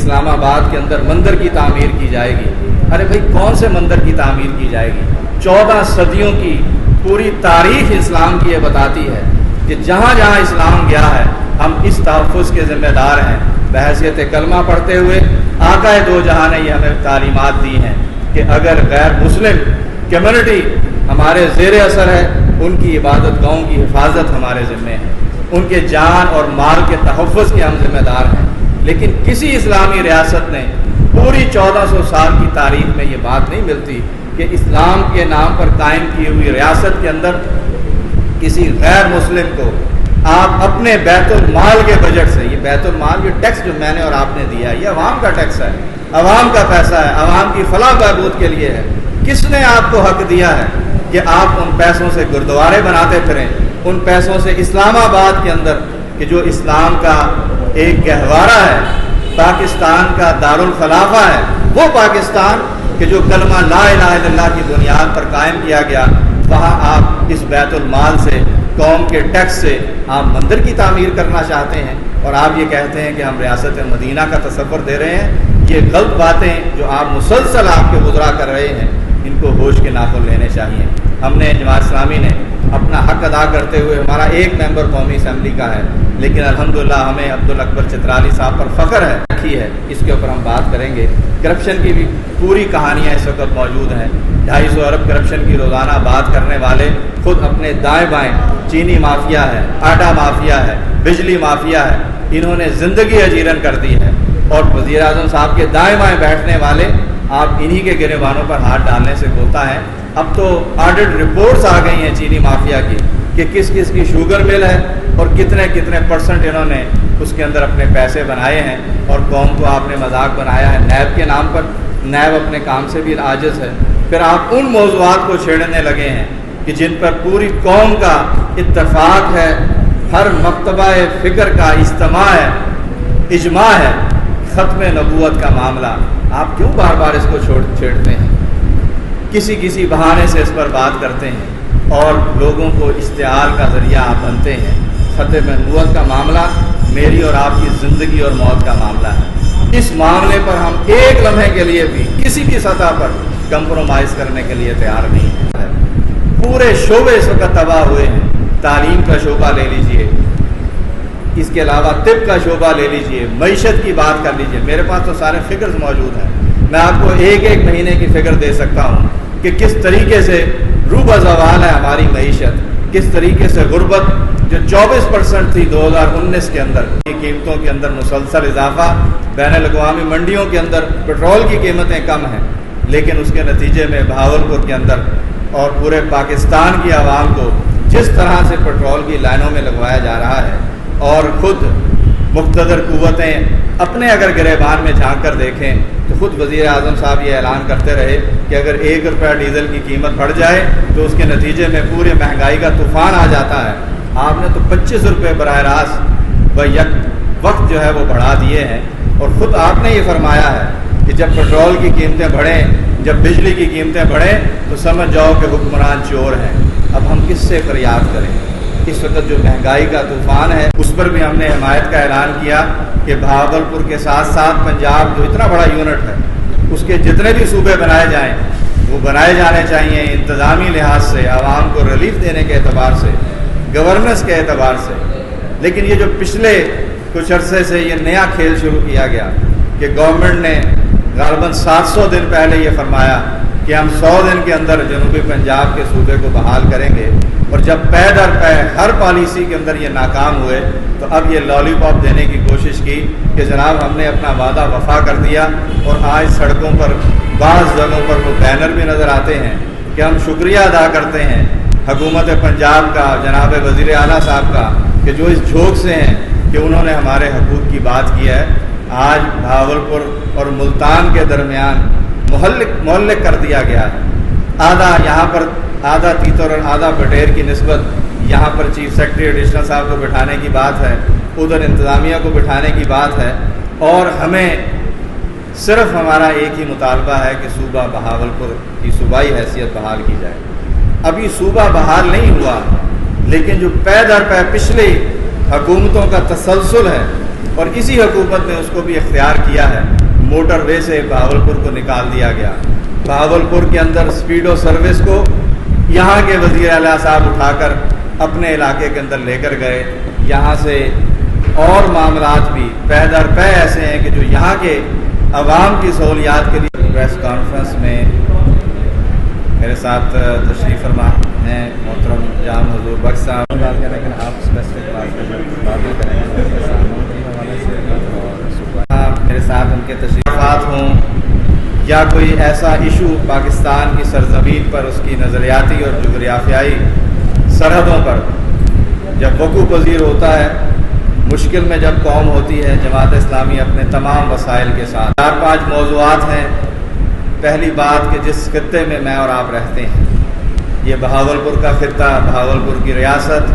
اسلام آباد کے اندر مندر کی تعمیر کی جائے گی۔ ارے بھائی کون سے مندر کی تعمیر کی جائے گی؟ 14 صدیوں کی پوری تاریخ اسلام کی یہ بتاتی ہے کہ جہاں جہاں اسلام گیا ہے ہم اس تحفظ کے ذمہ دار ہیں۔ بحیثیت کلمہ پڑھتے ہوئے آقا دو جہاں نے یہ ہمیں تعلیمات دی ہیں کہ اگر غیر مسلم کمیونٹی ہمارے زیر اثر ہے، ان کی عبادت گاہوں کی حفاظت ہمارے ذمہ ہے، ان کے جان اور مال کے تحفظ کے ہم ذمہ دار ہیں۔ لیکن کسی اسلامی ریاست نے پوری 1400 سال کی تاریخ میں یہ بات نہیں ملتی کہ اسلام کے نام پر قائم کی ہوئی ریاست کے اندر کسی غیر مسلم کو آپ اپنے بیت المال کے بجٹ سے، یہ بیت المال، یہ ٹیکس جو میں نے اور آپ نے دیا ہے یہ عوام کا ٹیکس ہے، عوام کا پیسہ ہے، عوام کی فلاح بہبود کے لیے ہے۔ کس نے آپ کو حق دیا ہے کہ آپ ان پیسوں سے گردوارے بناتے پھریں، ان پیسوں سے اسلام آباد کے اندر کہ جو اسلام کا ایک گہوارہ ہے، پاکستان کا دارالخلافہ ہے، وہ پاکستان کہ جو کلمہ لا الہ الا اللہ کی بنیاد پر قائم کیا گیا، وہاں آپ اس بیت المال سے، قوم کے ٹیکس سے آپ مندر کی تعمیر کرنا چاہتے ہیں، اور آپ یہ کہتے ہیں کہ ہم ریاست مدینہ کا تصور دے رہے ہیں۔ یہ غلط باتیں جو آپ مسلسل آپ کے وزراء کر رہے ہیں، ان کو ہوش کے ناخن لینے چاہیے۔ ہم نے جماعت اسلامی نے اپنا حق ادا کرتے ہوئے، ہمارا ایک ممبر قومی اسمبلی کا ہے، لیکن الحمدللہ ہمیں عبدالاکبر چترالی صاحب پر فخر ہے، رکھی ہے، اس کے اوپر ہم بات کریں گے۔ کرپشن کی بھی پوری کہانیاں اس وقت موجود ہیں۔ 250 ارب کرپشن کی روزانہ بات کرنے والے خود اپنے دائیں بائیں چینی مافیا ہے، آٹا مافیا ہے، بجلی مافیا ہے، انہوں نے زندگی اجیرن کر دی ہے، اور وزیر اعظم صاحب کے دائیں بائیں بیٹھنے والے آپ انہی کے گریبانوں پر ہاتھ ڈالنے سے ہوتا ہے۔ اب تو آڈٹ رپورٹس آ گئی ہیں چینی مافیا کی کہ کس کس کی شوگر مل ہے اور کتنے کتنے پرسنٹ انہوں نے اس کے اندر اپنے پیسے بنائے ہیں، اور قوم کو آپ نے مذاق بنایا ہے نیب کے نام پر۔ نیب اپنے کام سے بھی عاجز ہے، پھر آپ ان موضوعات کو چھیڑنے لگے ہیں کہ جن پر پوری قوم کا اتفاق ہے، ہر مکتبہ فکر کا اجتماع ہے، اجماع ہے، ختم نبوت کا معاملہ۔ آپ کیوں بار بار اس کو چھیڑتے ہیں؟ کسی کسی بہانے سے اس پر بات کرتے ہیں اور لوگوں کو اشتعال کا ذریعہ آپ بنتے ہیں۔ ختم نبوت کا معاملہ میری اور آپ کی زندگی اور موت کا معاملہ ہے۔ اس معاملے پر ہم ایک لمحے کے لیے بھی کسی بھی سطح پر کمپرومائز کرنے کے لیے تیار نہیں ہے۔ پورے شعبے اس وقت تباہ ہوئے ہیں۔ تعلیم کا شعبہ لے لیجئے، اس کے علاوہ طب کا شعبہ لے لیجئے، معیشت کی بات کر لیجئے۔ میرے پاس تو سارے فگرز موجود ہیں، میں آپ کو ایک ایک مہینے کی فگر دے سکتا ہوں کہ کس طریقے سے روبہ زوال ہے ہماری معیشت، کس طریقے سے غربت جو 24% تھی 2019 کے اندر، قیمتوں کے اندر مسلسل اضافہ، بین الاقوامی منڈیوں کے اندر پٹرول کی قیمتیں کم ہیں، لیکن اس کے نتیجے میں بہاولپور کے اندر اور پورے پاکستان کی عوام کو جس طرح سے پٹرول کی لائنوں میں لگوایا جا رہا ہے، اور خود مقتدر قوتیں اپنے اگر گریبان میں جھانک کر دیکھیں تو خود وزیر اعظم صاحب یہ اعلان کرتے رہے کہ اگر 1 روپیہ ڈیزل کی قیمت بڑھ جائے تو اس کے نتیجے میں پورے مہنگائی کا طوفان آ جاتا ہے۔ آپ نے تو 25 روپے براہ راست یک وقت جو ہے وہ بڑھا دیے ہیں، اور خود آپ نے یہ فرمایا ہے کہ جب پٹرول کی قیمتیں بڑھیں، جب بجلی کی قیمتیں بڑھیں تو سمجھ جاؤ کہ حکمران چور ہیں۔ اب ہم کس سے فریاد کریں؟ اس وقت جو مہنگائی کا طوفان ہے اس پر بھی ہم نے حمایت کا اعلان کیا کہ بہاولپور کے ساتھ ساتھ پنجاب جو اتنا بڑا یونٹ ہے، اس کے جتنے بھی صوبے بنائے جائیں وہ بنائے جانے چاہیے انتظامی لحاظ سے، عوام کو ریلیف دینے کے اعتبار سے، گورننس کے اعتبار سے۔ لیکن یہ جو پچھلے کچھ عرصے سے یہ نیا کھیل شروع کیا گیا کہ گورنمنٹ نے غالباً 700 دن پہلے یہ فرمایا کہ ہم 100 دن کے اندر جنوبی پنجاب کے صوبے کو بحال کریں گے، اور جب پے در پے ہر پالیسی کے اندر یہ ناکام ہوئے تو اب یہ لالی پاپ دینے کی کوشش کی کہ جناب ہم نے اپنا وعدہ وفا کر دیا، اور آج سڑکوں پر بعض جگہوں پر وہ بینر بھی نظر آتے ہیں کہ ہم شکریہ ادا کرتے ہیں حکومت پنجاب کا، جناب وزیر اعلیٰ صاحب کا، کہ جو اس جھوک سے ہیں کہ انہوں نے ہمارے حقوق کی بات کی ہے۔ آج بہاولپور اور ملتان کے درمیان معلق کر دیا گیا ہے، آدھا یہاں پر، آدھا تیتر اور آدھا بٹیر کی نسبت یہاں پر چیف سیکرٹری ایڈیشنل صاحب کو بٹھانے کی بات ہے، ادھر انتظامیہ کو بٹھانے کی بات ہے، اور ہمیں صرف ہمارا ایک ہی مطالبہ ہے کہ صوبہ بہاولپور کی صوبائی حیثیت بحال کی جائے۔ ابھی صوبہ بحال نہیں ہوا، لیکن جو پے در پے پچھلی حکومتوں کا تسلسل ہے اور اسی حکومت نے اس کو بھی اختیار کیا ہے. موٹر وے سے بہاولپور کو نکال دیا گیا. بہاولپور کے اندر اسپیڈ و سروس کو یہاں کے وزیر اعلیٰ صاحب اٹھا کر اپنے علاقے کے اندر لے کر گئے. یہاں سے اور معاملات بھی پے در پے ایسے ہیں کہ جو یہاں کے عوام کی سہولیات کے لیے. پریس کانفرنس میں میرے ساتھ تشریف فرما ہیں محترم جام حضور بخش صاحب. لیکن آپ اسپیسیفک باتیں کریں اور میرے ساتھ ان کے تشریفات ہوں یا کوئی ایسا ایشو پاکستان کی سرزمین پر اس کی نظریاتی اور جغرافیائی سرحدوں پر جب وقوع پذیر ہوتا ہے. مشکل میں جب قوم ہوتی ہے جماعت اسلامی اپنے تمام وسائل کے ساتھ. 4-5 موضوعات ہیں. پہلی بات کہ جس خطے میں میں اور آپ رہتے ہیں یہ بہاولپور کا خطہ، بہاولپور کی ریاست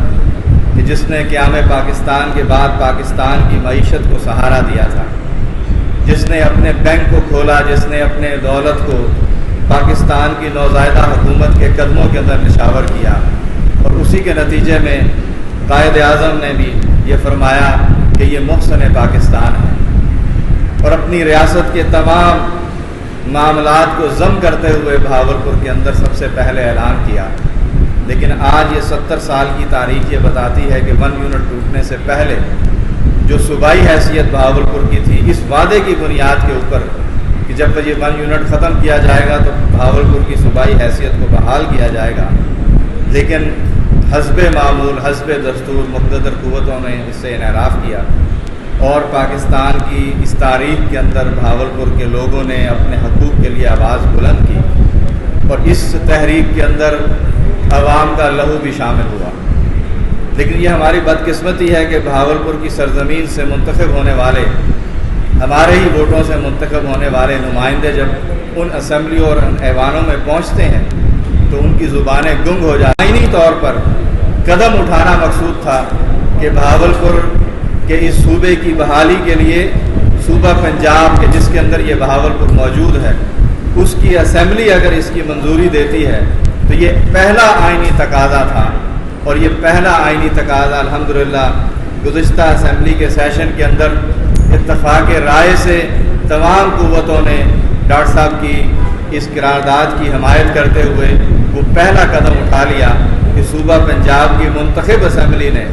کہ جس نے قیام پاکستان کے بعد پاکستان کی معیشت کو سہارا دیا تھا، جس نے اپنے بینک کو کھولا، جس نے اپنے دولت کو پاکستان کی نوزائیدہ حکومت کے قدموں کے اندر نشاور کیا. اور اسی کے نتیجے میں قائد اعظم نے بھی یہ فرمایا کہ یہ محسن پاکستان ہے اور اپنی ریاست کے تمام معاملات کو ضم کرتے ہوئے بہاولپور کے اندر سب سے پہلے اعلان کیا. لیکن آج یہ 70 سال کی تاریخ یہ بتاتی ہے کہ 1 یونٹ ٹوٹنے سے پہلے جو صوبائی حیثیت بہاولپور کی تھی، اس وعدے کی بنیاد کے اوپر کہ جب یہ 1 یونٹ ختم کیا جائے گا تو بہاولپور کی صوبائی حیثیت کو بحال کیا جائے گا، لیکن حسب معمول حسب دستور مقتدر قوتوں نے اس سے انحراف کیا اور پاکستان کی اس تاریخ کے اندر بہاولپور کے لوگوں نے اپنے حقوق کے لیے آواز بلند کی اور اس تحریک کے اندر عوام کا لہو بھی شامل ہوا. لیکن یہ ہماری بدقسمتی ہے کہ بہاولپور کی سرزمین سے منتخب ہونے والے، ہمارے ہی ووٹوں سے منتخب ہونے والے نمائندے جب ان اسمبلیوں اور ان ایوانوں میں پہنچتے ہیں تو ان کی زبانیں گنگ ہو جائیں. آئینی طور پر قدم اٹھانا مقصود تھا کہ بہاولپور کہ اس صوبے کی بحالی کے لیے صوبہ پنجاب کے جس کے اندر یہ بہاولپور موجود ہے اس کی اسمبلی اگر اس کی منظوری دیتی ہے تو یہ پہلا آئینی تقاضا تھا. اور یہ پہلا آئینی تقاضا الحمدللہ گزشتہ اسمبلی کے سیشن کے اندر اتفاق رائے سے تمام قوتوں نے ڈاکٹر صاحب کی اس قرارداد کی حمایت کرتے ہوئے وہ پہلا قدم اٹھا لیا کہ صوبہ پنجاب کی منتخب اسمبلی نے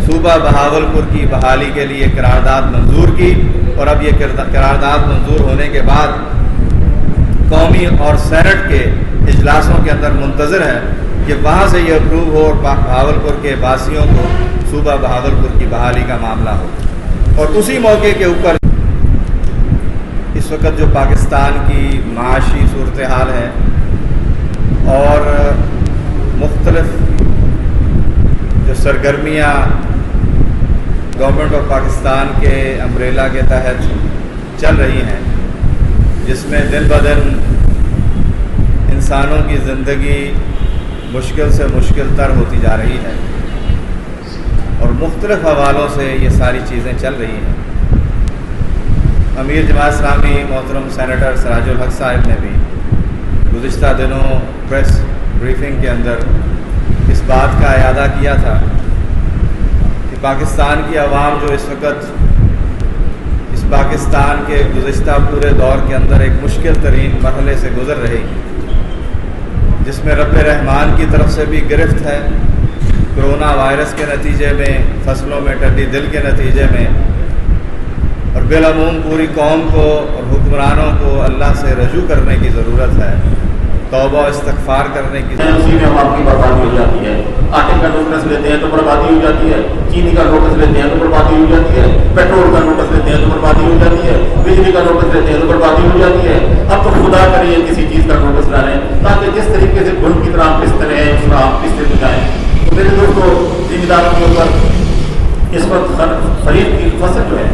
صوبہ بہاولپور کی بحالی کے لیے قرارداد منظور کی. اور اب یہ قرارداد منظور ہونے کے بعد قومی اور سینٹ کے اجلاسوں کے اندر منتظر ہے کہ وہاں سے یہ اپروو ہو اور بہاولپور کے واسیوں کو صوبہ بہاولپور کی بحالی کا معاملہ ہو. اور اسی موقع کے اوپر اس وقت جو پاکستان کی معاشی صورتحال ہے اور مختلف جو سرگرمیاں گورنمنٹ آف پاکستان کے امبریلا کے تحت چل رہی ہیں، جس میں دن بدن انسانوں کی زندگی مشکل سے مشکل تر ہوتی جا رہی ہے اور مختلف حوالوں سے یہ ساری چیزیں چل رہی ہیں. امیر جماعت اسلامی محترم سینیٹر سراج الحق صاحب نے بھی گزشتہ دنوں پریس بریفنگ کے اندر اس بات کا اعادہ کیا تھا کہ پاکستان کی عوام جو اس وقت اس پاکستان کے گزشتہ پورے دور کے اندر ایک مشکل ترین مرحلے سے گزر رہی، جس میں رب رحمان کی طرف سے بھی گرفت ہے، کرونا وائرس کے نتیجے میں، فصلوں میں ٹڈی دل کے نتیجے میں، اور بالعموم پوری قوم کو اور حکمرانوں کو اللہ سے رجوع کرنے کی ضرورت ہے، توبہ و استغفار کرنے کی ضرورت ہے. اسی میں عوام کی بربادی ہو جاتی ہے. آٹے کا نوٹس لیتے ہیں تو بربادی ہو جاتی ہے، چینی کا نوٹس لیتے ہیں تو بربادی ہو جاتی ہے، پیٹرول کا نوٹس لیتے ہیں تو بربادی ہو جاتی ہے، بجلی کا نوٹس لیتے ہیں تو بربادی ہو جاتی ہے. اب تو خدا کریے کسی چیز کا نوٹس نہ لیں تاکہ جس طریقے سے گھن کی طرح پستے رہیں اس طرح آپ پستے بجائیں. تو میرے دوستوں، ذمہ داروں کے اوپر اس وقت خریف کی فصل جو ہے،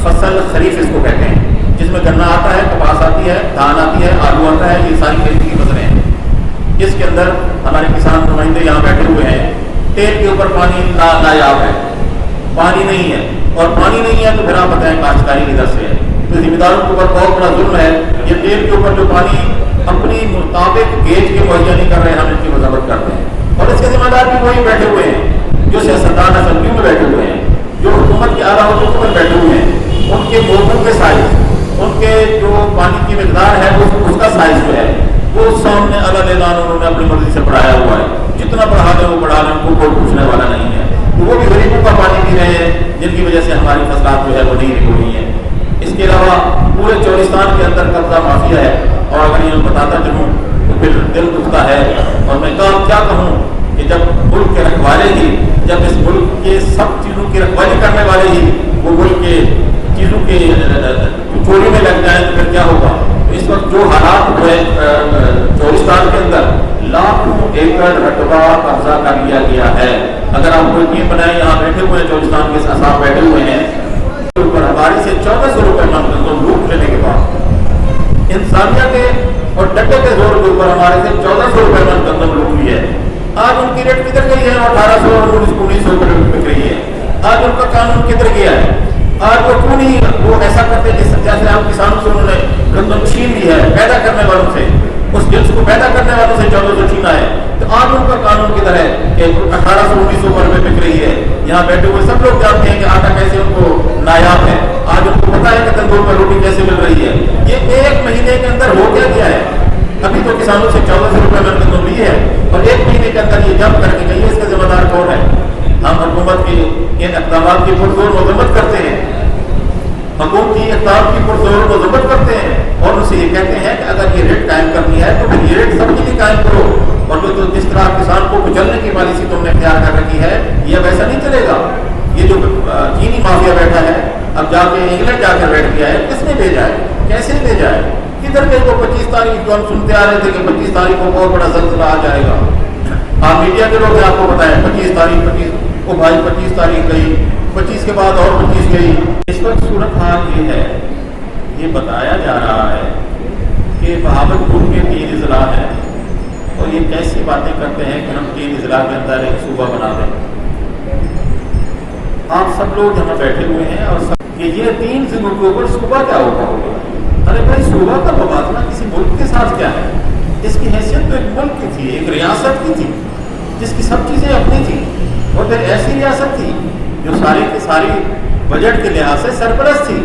فصل خریف اس کو کہتے ہیں، جس میں گنا آتا ہے، کپاس آتی ہے، دھان آتی ہے، آلو آتا ہے، یہ ساری خریف کی فصلیں ہیں. اس کے اندر ہمارے کسان نمائندے یہاں بیٹھے ہوئے ہیں. تیل کے اوپر پانی نایاب ہے، پانی نہیں ہے، اور پانی نہیں ہے تو پھر آپ بتائیں کاشتکاری کدھر سے ہے. تو ذمہ داروں کے اوپر بہت بڑا ظلم ہے. یہ تیل کے اوپر جو پانی اپنی مطابق گیج کے مہیا نہیں کر رہے ہیں، ہم ان کی مذمت کرتے ہیں. اور اس کے ذمہ دار بھی وہی بیٹھے ہوئے ہیں جو سیاستدان اسمبلیوں میں بیٹھے ہوئے ہیں، جو حکومت کے اعلیٰ عہدوں پر بیٹھے ہوئے ہیں. ان کے موتوں کے سائز، ان کے جو پانی کی مقدار ہے اس کا سائز جو ہے وہ سامنے اللہ اعلان انہوں نے اپنی مرضی سے بڑھایا ہوا ہے. جتنا بڑھا دیں وہ بڑھا لیں، ان کو کوئی پوچھنے والا نہیں ہے. تو وہ بھی غریبوں کا پانی پی رہے ہیں جن کی وجہ سے ہماری فصلات جو ہے وہ نہیں ہو رہی ہیں. اس کے علاوہ پورے چولستان کے اندر قبضہ مافیا ہے، اور اگر یہ بتاتا چلوں تو پھر دل دکھتا ہے. اور میں کیا کہوں کہ جب ملک کے رکھوالے ہی، جب اس ملک کے سب چیزوں کی رکھوالی کرنے والے ہی وہ ملک کے چیزوں کے چوری میں لگ جائیں تو پھر کیا ہوگا. اس وقت جو حالات ہوئے چولستان کے اندر لاکھوں ایکڑ رقبہ قبضہ کر لیا گیا ہے. اگر آپ کوئی ٹیم بنائیں، یہاں بیٹھے ہوئے ہیں چولستان کے ساتھ بیٹھے ہوئے ہیں، ہماری سے 1400 روپے منگل لوٹ لینے کے بعد انسانیت کے اور ڈٹے کے زور کے اوپر ہمارے سے 1400 روپے منگل لوٹ لی ہے. آج ان کی ریٹ کدھر گئی ہے؟ 1800 اور 1900 روپے بک رہی ہے. آج ان کا قانون کدھر گیا ہے؟ آج وہ کیوں نہیں وہ ایسا کرتے جیسے آپ کسانوں سے انہوں نے گندم چھین لی ہے، پیدا کرنے والوں سے، اس جنس کو پیدا کرنے والوں سے 1400 چھینا ہے. تو آج ان کا قانون کدھر ہے کہ 1800 1900 روپے بک رہی ہے. یہاں بیٹھے ہوئے سب لوگ جانتے ہیں کہ آٹا کیسے ان کو نایاب ہے. آج ان کو پتا ہے کہ تندور پر روٹی کیسے مل رہی ہے. یہ ایک مہینے کے اندر ہو کیا گیا ہے؟ ابھی تو کسانوں سے 1400 روپے میں گندم لی ہے اور ایک مہینے کے اندر یہ جمع کر کے گئی ہے. اس کا ذمہ دار کون ہے؟ ہم حکومت کے ان اقدامات کی پرزور مذمت کرتے ہیں، حکومتی اقدام کی پرزور مذمت کرتے ہیں اور ان سے یہ کہتے ہیں کہ اگر یہ ریٹ قائم کرنی ہے تو پھر یہ ریٹ سب کے لیے قائم کرو. اور جو جس طرح کسان کو کچلنے کی پالیسی تم نے اختیار کر رکھی ہے یہ اب ایسا نہیں چلے گا. یہ جو چینی مافیا بیٹھا ہے اب جا کے انگلینڈ جا کر بیٹھ گیا ہے، کس نے بھیجا ہے؟ کیسے بھیجا ہے؟ کدھر گئے؟ وہ 25 تاریخ جو ہم سنتے آ رہے تھے کہ 25 تاریخ کو بہت بڑا زلزلہ آ جائے گا. آپ میڈیا کے لوگ آپ کو بتائیں 25 تاریخ 25 وہ بھائی 25 تاریخ گئی، 25 کے بعد اور 25 گئی. اس وقت صورت حال یہ ہے، یہ بتایا جا رہا ہے کہ بہاولپور کے 3 اضلاع ہیں اور یہ کیسی باتیں کرتے ہیں کہ ہم 3 اضلاع کے اندر ایک صوبہ بنا دیں. آپ سب لوگ یہاں بیٹھے ہوئے ہیں اور سب کہ یہ 3 ضلعوں کے اوپر صوبہ کیا ہوگا؟ ارے بھائی صوبہ کا موازنہ کسی ملک کے ساتھ کیا ہے؟ اس کی حیثیت تو ایک ملک کی تھی، ایک ریاست کی تھی جس کی سب چیزیں اپنی تھیں. اور پھر ایسی ریاست تھی جو ساری کی ساری بجٹ کے لحاظ سے سرپرست تھی.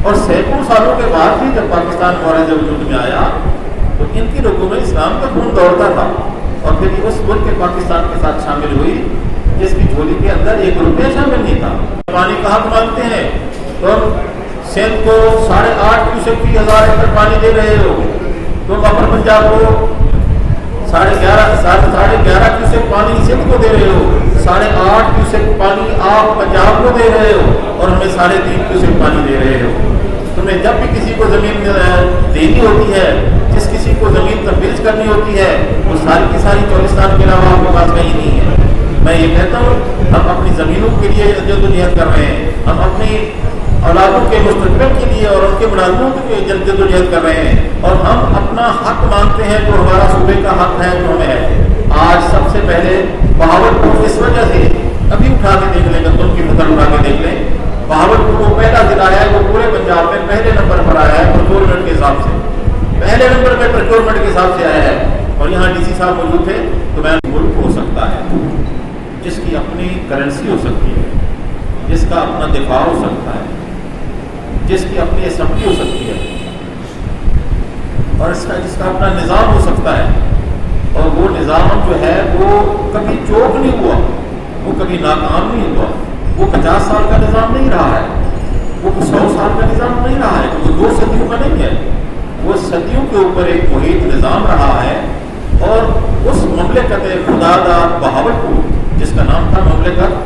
اور سینکڑوں سالوں کے بعد بھی جب پاکستان معاہدے جب وجود میں آیا تو ان کی رگوں میں اسلام کا خون دوڑتا تھا. اور پھر اس ملک کے پاکستان کے ساتھ شامل ہوئی جس کی جھولی کے اندر 1 روپیہ شامل نہیں تھا. پانی کا حق مانگتے ہیں تم سندھ کو 8.5 کیوسک فی 1000 ایکڑ پانی دے رہے ہو. تم اپر پنجاب کو 11.5 کیوسک پانی سندھ کو دے رہے ہو. 8.5 کیوسک پانی آپ پنجاب کو دے رہے ہو اور ہمیں 3.5 کیوسک پانی دے رہے ہو. تمہیں جب بھی کسی کو زمین دینی ہوتی ہے، جس کسی کو زمین تفویض کرنی ہوتی ہے، وہ ساری کی ساری چولستان کے علاوہ آپ کے پاس کہیں نہیں ہے. میں یہ کہتا ہوں ہم اپنی زمینوں کے لیے جدوجہد کر رہے ہیں، ہم اپنی اولادوں کے مستقبل کے لیے اور ان کے ملازموں کے لیے جدوجہد کر رہے ہیں اور ہم اپنا حق مانگتے ہیں جو ہمارا صوبے کا حق ہے جو ہمیں ہے. آج سب سے پہلے بہاولپور اس وجہ سے ابھی اٹھا کے دیکھ لیں، گندم کی فصل اٹھا کے دیکھ لیں، بہاولپور وہ پہلا ضلع ہے وہ پورے پنجاب میں پہلے نمبر پر آیا ہے پروکیورمنٹ کے حساب سے. پہلے نمبر پہ پروکیورمنٹ کے حساب سے آیا ہے. اور یہاں ڈی سی صاحب موجود تھے. تو میں ملک ہو سکتا ہے جس کی اپنی کرنسی ہو سکتی ہے، جس کا اپنا دفاع ہو سکتا ہے، جس کی اپنی اسمبلی ہو سکتی ہے اور جس کا اپنا نظام ہو سکتا ہے. اور وہ نظام جو ہے وہ کبھی چوک نہیں ہوا، وہ کبھی ناکام نہیں ہوا. وہ 50 سال کا نظام نہیں رہا ہے، وہ 100 سال کا نظام نہیں رہا ہے، وہ 2 صدیوں کا نہیں ہے. وہ صدیوں کے اوپر ایک محیط نظام رہا ہے. اور اس مملکت خدا داد بہاولپور جس کا نام تھا مملکت